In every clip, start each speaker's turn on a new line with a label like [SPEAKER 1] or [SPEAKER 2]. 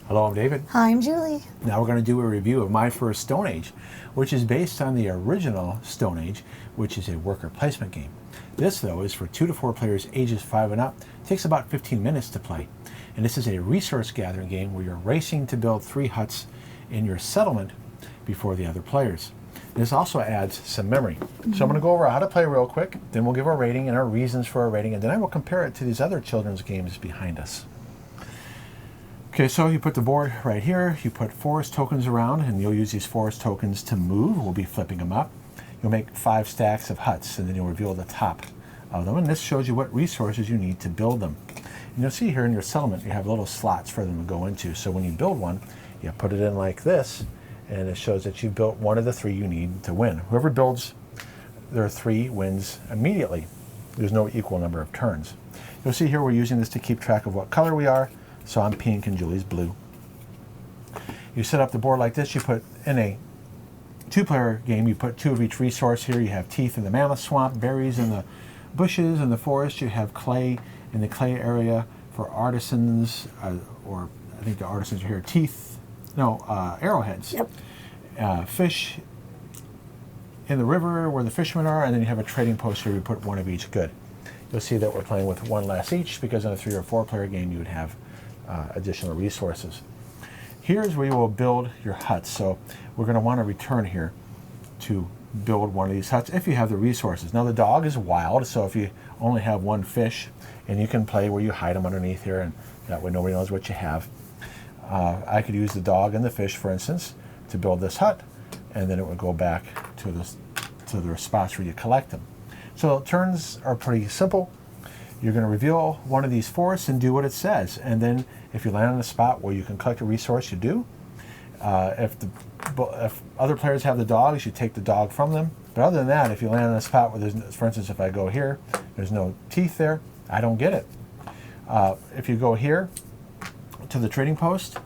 [SPEAKER 1] Hello, I'm David.
[SPEAKER 2] Hi, I'm Julie.
[SPEAKER 1] Now we're going to do a review of My First Stone Age, which is based on the original Stone Age, which is a worker placement game. This, though, is for 2 to 4 players ages 5 and up. It takes about 15 minutes to play. And this is a resource gathering game where you're racing to build 3 huts in your settlement before the other players. This also adds some memory. So I'm going to go over how to play real quick, then we'll give our rating and our reasons for our rating, and then I will compare it to these other children's games behind us. Okay, so you put the board right here, you put forest tokens around, and you'll use these forest tokens to move. We'll be flipping them up. You'll make 5 stacks of huts, and then you'll reveal the top of them, and this shows you what resources you need to build them. And you'll see here in your settlement, you have little slots for them to go into. So when you build one, you put it in like this, and it shows that you built one of the 3 you need to win. Whoever builds their 3 wins immediately. There's no equal number of turns. You'll see here we're using this to keep track of what color we are. So I'm pink and Julie's blue. You set up the board like this. You put in a 2-player game, you put 2 of each resource here. You have teeth in the mammoth swamp, berries in the bushes in the forest. You have clay in the clay area for artisans, or I think the artisans are here, arrowheads.
[SPEAKER 2] Yep.
[SPEAKER 1] Fish in the river where the fishermen are, and then you have a trading post here. You put 1 of each. Good. You'll see that we're playing with 1 less each, because in a 3 or 4-player game you would have additional resources. Here's where you will build your huts. So we're going to want to return here to build one of these huts if you have the resources. Now the dog is wild, so if you only have 1 fish, and you can play where you hide them underneath here, and that way nobody knows what you have. I could use the dog and the fish, for instance, to build this hut, and then it would go back to the spots where you collect them. So turns are pretty simple. You're going to reveal one of these forests and do what it says. And then if you land on a spot where you can collect a resource, you do. If other players have the dogs, you take the dog from them. But other than that, if you land on a spot where there's, for instance, if I go here, there's no teeth there, I don't get it. If you go here to the trading post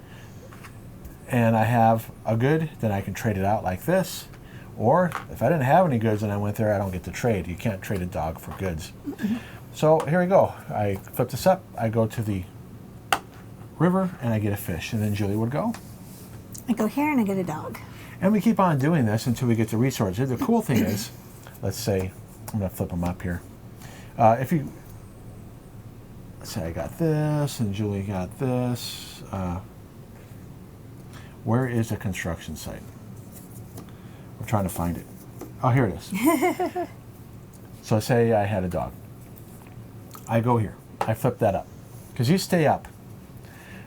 [SPEAKER 1] and I have a good, then I can trade it out like this. Or if I didn't have any goods and I went there, I don't get to trade. You can't trade a dog for goods. So here we go. I flip this up. I go to the river and I get a fish. And then Julie would go.
[SPEAKER 2] I go here and I get a dog.
[SPEAKER 1] And we keep on doing this until we get to resources. The cool thing is, let's say, I'm going to flip them up here. Let's say I got this and Julie got this. Where is a construction site? I'm trying to find it. Oh, here it is. So say I had a dog. I go here. I flip that up. Because you stay up.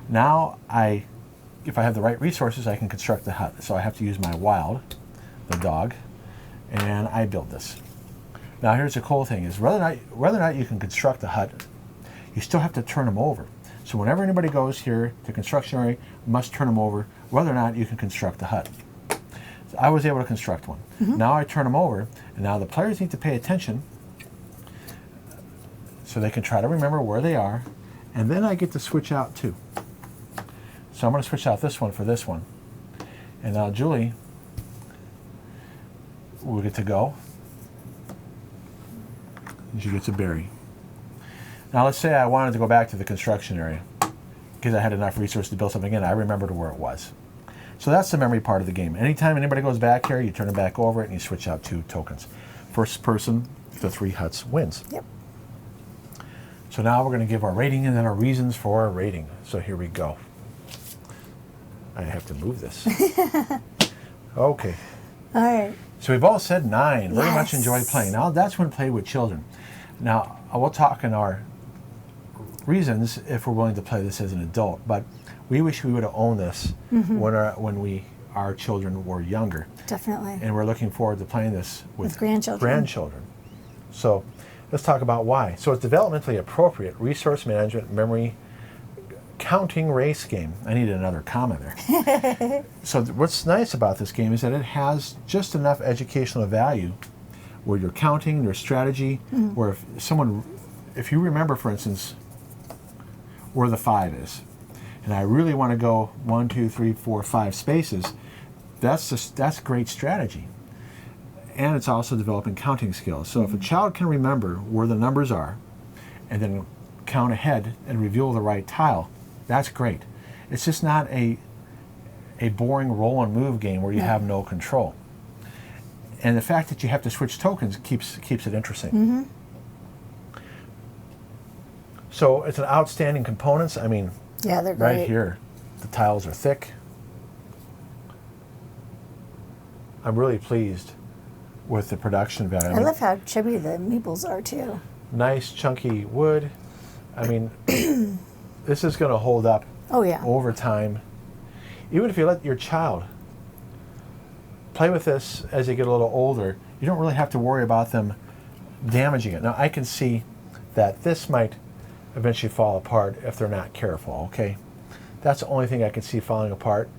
[SPEAKER 1] Now, if I have the right resources, I can construct the hut. So I have to use my wild, the dog, and I build this. Now here's the cool thing is whether or not you can construct the hut, you still have to turn them over. So whenever anybody goes here to construction area, you must turn them over, whether or not you can construct the hut. So I was able to construct one. Now I turn them over, and now the players need to pay attention so they can try to remember where they are, and then I get to switch out too. So I'm going to switch out this one for this one. And now Julie will get to go. And she gets a berry. Now let's say I wanted to go back to the construction area because I had enough resources to build something in. I remembered where it was. So that's the memory part of the game. Anytime anybody goes back here, you turn it back over and you switch out 2 tokens. First person to 3 huts wins.
[SPEAKER 2] Yep.
[SPEAKER 1] So now we're going to give our rating and then our reasons for our rating. So here we go. I have to move this. Okay.
[SPEAKER 2] All right.
[SPEAKER 1] So we've all said 9. Very much
[SPEAKER 2] Yes.
[SPEAKER 1] enjoy playing. Now that's when played with children. Now we'll talk in our reasons if we're willing to play this as an adult. But we wish we would have owned this when our children were younger.
[SPEAKER 2] Definitely.
[SPEAKER 1] And we're looking forward to playing this with
[SPEAKER 2] grandchildren.
[SPEAKER 1] So let's talk about why. So it's developmentally appropriate, resource management, memory, counting race game. I needed another comma there. So what's nice about this game is that it has just enough educational value where you're counting, there's strategy, where if you remember, for instance, where the 5 is, and I really want to go 1, 2, 3, 4, 5 spaces, that's great strategy. And it's also developing counting skills. So if a child can remember where the numbers are and then count ahead and reveal the right tile, that's great. It's just not a boring roll and move game where you have no control. And the fact that you have to switch tokens keeps it interesting.
[SPEAKER 2] Mm-hmm.
[SPEAKER 1] So it's an outstanding components. I mean,
[SPEAKER 2] Yeah, they're great.
[SPEAKER 1] right here, the tiles are thick. I'm really pleased with the production value.
[SPEAKER 2] I love how chubby the meeples are too.
[SPEAKER 1] Nice chunky wood. I mean, this is going to hold up
[SPEAKER 2] Oh yeah.
[SPEAKER 1] over time. Even if you let your child play with this as they get a little older, you don't really have to worry about them damaging it. Now, I can see that this might eventually fall apart if they're not careful, okay? That's the only thing I can see falling apart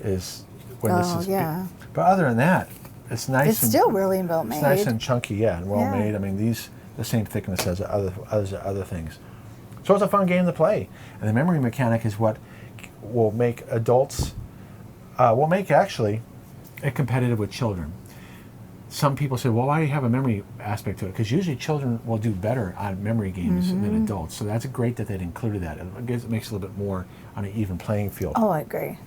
[SPEAKER 1] is when this is...
[SPEAKER 2] yeah.
[SPEAKER 1] But other than that, it's nice.
[SPEAKER 2] It's still really well made.
[SPEAKER 1] It's nice and chunky, yeah, and well
[SPEAKER 2] Yeah.
[SPEAKER 1] made. I mean, these the same thickness as other things. So it's a fun game to play, and the memory mechanic is what will make adults, will make actually it competitive with children. Some people say, well, why do you have a memory aspect to it? Because usually children will do better on memory games than adults. So that's great that they'd included that. It makes it a little bit more on an even playing field.
[SPEAKER 2] Oh, I agree.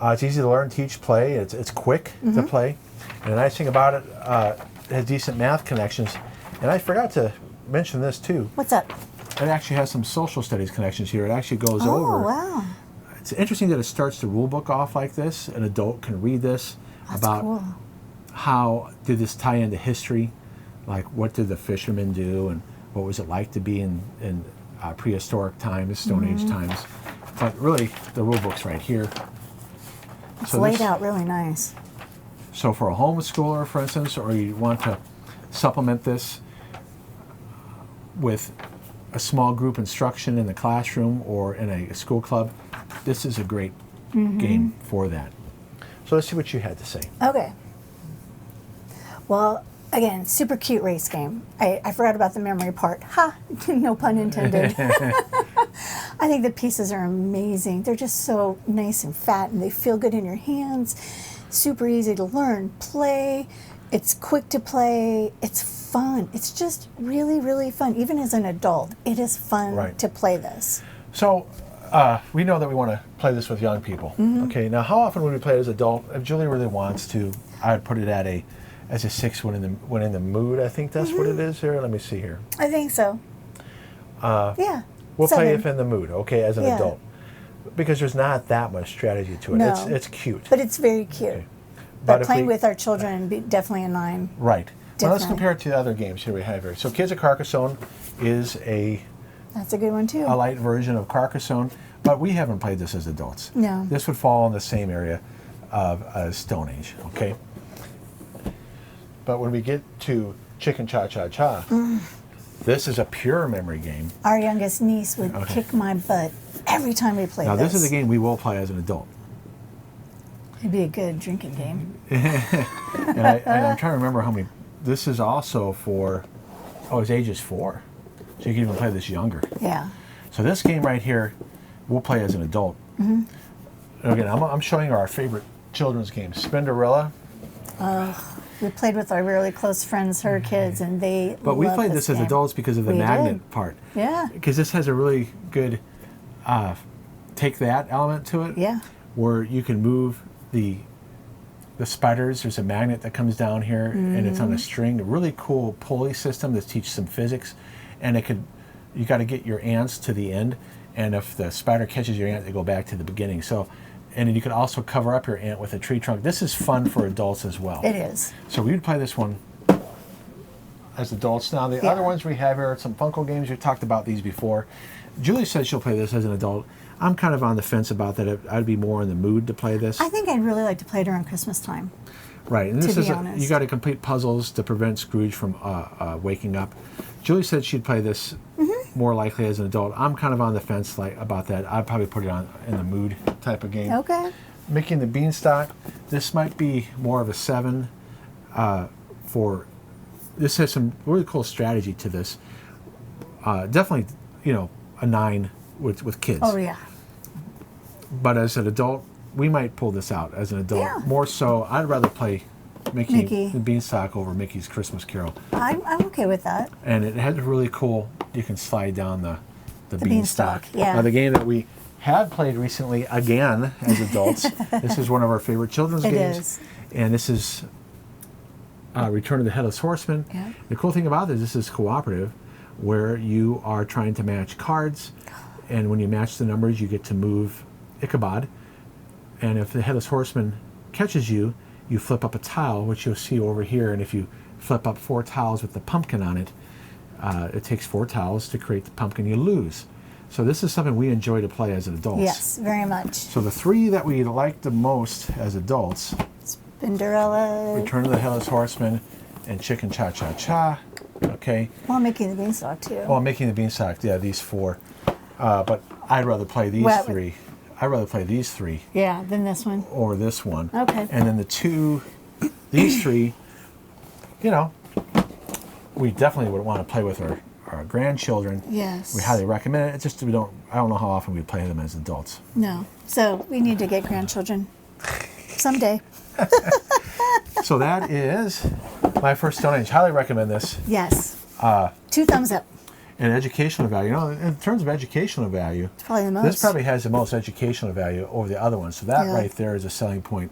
[SPEAKER 1] It's easy to learn, teach, play. It's quick to play. And the nice thing about it, it has decent math connections. And I forgot to mention this too.
[SPEAKER 2] What's up?
[SPEAKER 1] It actually has some social studies connections here. It actually goes
[SPEAKER 2] Oh,
[SPEAKER 1] over.
[SPEAKER 2] wow.
[SPEAKER 1] It's interesting that it starts the rule book off like this. An adult can read this
[SPEAKER 2] That's
[SPEAKER 1] about
[SPEAKER 2] cool.
[SPEAKER 1] how did this tie into history, like what did the fishermen do and what was it like to be in prehistoric times, Stone Age times. But really, the rule book's right here.
[SPEAKER 2] It's laid out really nice.
[SPEAKER 1] So for a homeschooler, for instance, or you want to supplement this with a small group instruction in the classroom or in a school club, this is a great game for that. So let's see what you had to say.
[SPEAKER 2] Okay. Well, again, super cute race game. I forgot about the memory part. Ha! No pun intended. I think the pieces are amazing. They're just so nice and fat, and they feel good in your hands. Super easy to learn, play. It's quick to play. It's fun. It's just really, really fun. Even as an adult, it is fun to play this.
[SPEAKER 1] So we know that we want to play this with young people. Okay, now how often would we play it as an adult? If Julie really wants to, I'd put it at as a 6 when in the mood. I think that's what it is here. Let me see here.
[SPEAKER 2] I think so. Yeah.
[SPEAKER 1] We'll
[SPEAKER 2] 7.
[SPEAKER 1] play if in the mood, okay, as an adult. Because there's not that much strategy to it.
[SPEAKER 2] No.
[SPEAKER 1] It's cute.
[SPEAKER 2] But it's very cute.
[SPEAKER 1] Okay.
[SPEAKER 2] But playing with our children, definitely a 9.
[SPEAKER 1] Right. Well, let's
[SPEAKER 2] Definitely.
[SPEAKER 1] compare it to the other games here we have here. So Kids of Carcassonne is
[SPEAKER 2] That's a good one too.
[SPEAKER 1] a light version of Carcassonne, but we haven't played this as adults.
[SPEAKER 2] No.
[SPEAKER 1] This would fall in the same area of Stone Age, okay? But when we get to Chicken Cha Cha Cha, this is a pure memory game.
[SPEAKER 2] Our youngest niece would kick my butt every time we played
[SPEAKER 1] Now,
[SPEAKER 2] this.
[SPEAKER 1] this is a game we will play as an adult.
[SPEAKER 2] It'd be a good drinking game.
[SPEAKER 1] And I'm trying to remember how many. This is also for, it's ages 4. So you can even play this younger.
[SPEAKER 2] Yeah.
[SPEAKER 1] So this game right here, we'll play as an adult. And again, I'm showing our favorite children's game, Spinderella.
[SPEAKER 2] We played with our really close friends, her kids, and they
[SPEAKER 1] But we
[SPEAKER 2] love
[SPEAKER 1] played this as
[SPEAKER 2] game.
[SPEAKER 1] adults because of the
[SPEAKER 2] We
[SPEAKER 1] magnet
[SPEAKER 2] did.
[SPEAKER 1] part.
[SPEAKER 2] Yeah.
[SPEAKER 1] Because this has a really good take that element to it.
[SPEAKER 2] Yeah.
[SPEAKER 1] Where you can move the spiders. There's a magnet that comes down here and it's on a string. A really cool pulley system that teaches some physics. And you got to get your ants to the end. And if the spider catches your ant, they go back to the beginning. So, and then you can also cover up your ant with a tree trunk. This is fun for adults as well.
[SPEAKER 2] It is.
[SPEAKER 1] So we would play this one as adults. Now the other ones we have here are some Funko games. We've talked about these before. Julie said she'll play this as an adult. I'm kind of on the fence about that. I'd be more in the mood to play this.
[SPEAKER 2] I think I'd really like to play it around Christmas time.
[SPEAKER 1] Right, and this
[SPEAKER 2] to
[SPEAKER 1] is
[SPEAKER 2] be honest.
[SPEAKER 1] you got to complete puzzles to prevent Scrooge from waking up. Julie said she'd play this more likely as an adult. I'm kind of on the fence about that. I'd probably put it on in the mood type of game.
[SPEAKER 2] Okay.
[SPEAKER 1] Mickey and the Beanstalk. This might be more of a 7. This has some really cool strategy to this. Definitely, a 9 with kids.
[SPEAKER 2] Oh yeah.
[SPEAKER 1] But as an adult, we might pull this out as an adult.
[SPEAKER 2] Yeah.
[SPEAKER 1] More so, I'd rather play Mickey
[SPEAKER 2] Mickey.
[SPEAKER 1] the Beanstalk over Mickey's Christmas Carol.
[SPEAKER 2] I'm okay with that.
[SPEAKER 1] And it has a really cool, you can slide down the beanstalk.
[SPEAKER 2] beanstalk, yeah.
[SPEAKER 1] Now the game that we have played recently again as adults. This is one of our favorite children's games.
[SPEAKER 2] It is.
[SPEAKER 1] And this is Return of the Headless Horseman.
[SPEAKER 2] Yeah.
[SPEAKER 1] The cool thing about this is cooperative, where you are trying to match cards, and when you match the numbers, you get to move Ichabod. And if the Headless Horseman catches you, you flip up a tile, which you'll see over here. And if you flip up 4 tiles with the pumpkin on it, it takes 4 tiles to create the pumpkin. You lose. So this is something we enjoy to play as adults.
[SPEAKER 2] Yes, very much.
[SPEAKER 1] So the 3 that we like the most as adults:
[SPEAKER 2] Spinderella.
[SPEAKER 1] Return of the Headless Horseman and Chicken Cha Cha Cha. Okay.
[SPEAKER 2] Well, making the beanstalk too.
[SPEAKER 1] Well, making the beanstalk. Yeah, these 4. But I'd rather play these 3. I'd rather play these 3.
[SPEAKER 2] Yeah, than this one.
[SPEAKER 1] Or this one.
[SPEAKER 2] Okay.
[SPEAKER 1] And then the 2, these 3, you know, we definitely would want to play with our grandchildren.
[SPEAKER 2] Yes.
[SPEAKER 1] We highly recommend it. It's just I don't know how often we play them as adults.
[SPEAKER 2] No. So we need to get grandchildren someday.
[SPEAKER 1] So that is my first Stone Age. Highly recommend this.
[SPEAKER 2] Yes. 2 thumbs up.
[SPEAKER 1] And educational value. You know, in terms of educational value,
[SPEAKER 2] It's probably the most.
[SPEAKER 1] this probably has the most educational value over the other ones. So that right there is a selling point.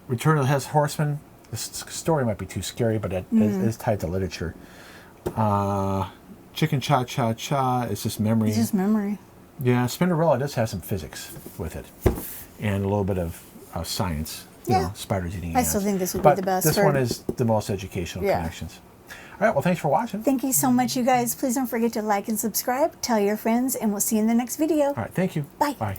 [SPEAKER 1] Return of the Headless Horseman. This story might be too scary, but it is tied to literature. Chicken Cha Cha Cha is just memory.
[SPEAKER 2] It's just memory.
[SPEAKER 1] Yeah, Spinderella does have some physics with it, and a little bit of science. You know, spiders eating ants.
[SPEAKER 2] I still think this would
[SPEAKER 1] But
[SPEAKER 2] be the best.
[SPEAKER 1] this one is the most educational connections. All right, well, thanks for watching.
[SPEAKER 2] Thank you so much, you guys. Please don't forget to like and subscribe. Tell your friends, and we'll see you in the next video.
[SPEAKER 1] All right, thank you.
[SPEAKER 2] Bye.
[SPEAKER 1] Bye.